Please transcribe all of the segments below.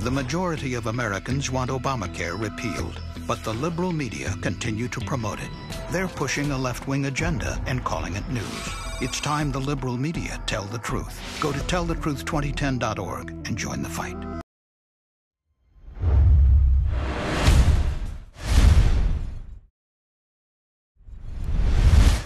The majority of Americans want Obamacare repealed, but the liberal media continue to promote it. They're pushing a left-wing agenda and calling it news. It's time the liberal media tell the truth. Go to tellthetruth2010.org and join the fight.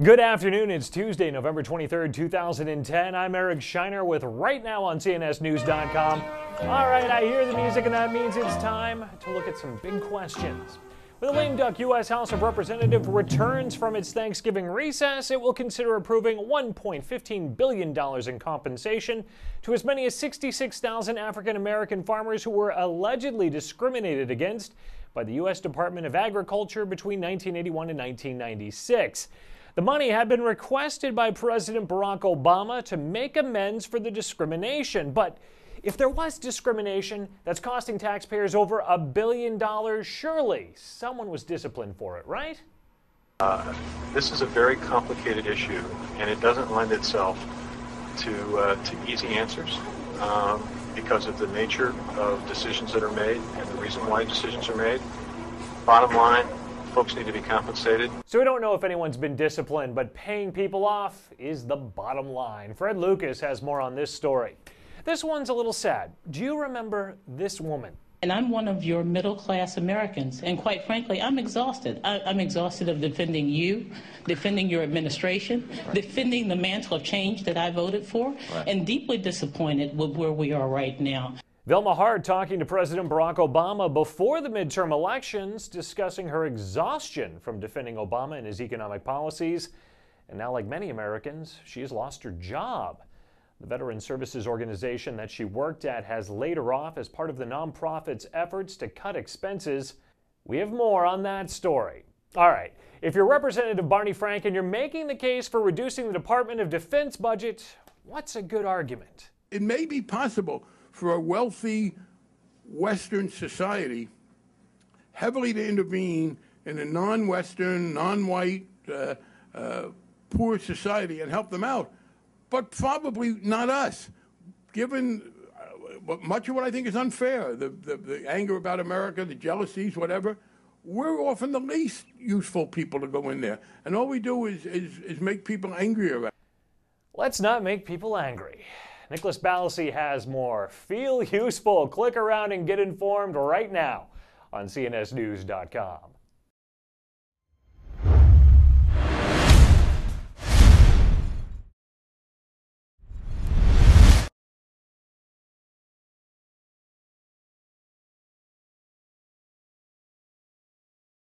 Good afternoon. It's Tuesday, November 23rd, 2010. I'm Eric Scheiner with Right Now on CNSNews.com. All right, I hear the music, and that means it's time to look at some big questions. When the lame duck U.S. House of Representatives returns from its Thanksgiving recess, it will consider approving $1.15 billion in compensation to as many as 66,000 African-American farmers who were allegedly discriminated against by the U.S. Department of Agriculture between 1981 and 1996. The money had been requested by President Barack Obama to make amends for the discrimination. But if there was discrimination that's costing taxpayers over $1 billion, surely someone was disciplined for it, right? This is a very complicated issue, and it doesn't lend itself to easy answers because of the nature of decisions that are made and the reason why decisions are made. Bottom line, folks need to be compensated. So we don't know if anyone's been disciplined, but paying people off is the bottom line. Fred Lucas has more on this story. This one's a little sad. Do you remember this woman? And I'm one of your middle-class Americans, and quite frankly, I'm exhausted. I'm exhausted of defending you, defending your administration, defending the mantle of change that I voted for, and deeply disappointed with where we are right now. Velma Hart talking to President Barack Obama before the midterm elections, discussing her exhaustion from defending Obama and his economic policies. And now, like many Americans, she has lost her job. The Veteran Services Organization that she worked at has laid her off as part of the nonprofit's efforts to cut expenses. We have more on that story. All right, if you're Representative Barney Frank and you're making the case for reducing the Department of Defense budget, what's a good argument? It may be possible for a wealthy Western society heavily to intervene in a non-Western, non-white, poor society and help them out, but probably not us, given much of what I think is unfair, the anger about America, the jealousies, whatever. We're often the least useful people to go in there, and all we do is make people angrier. Let's not make people angry. Nicholas Ballasy has more. Feel useful. Click around and get informed right now on CNSNews.com.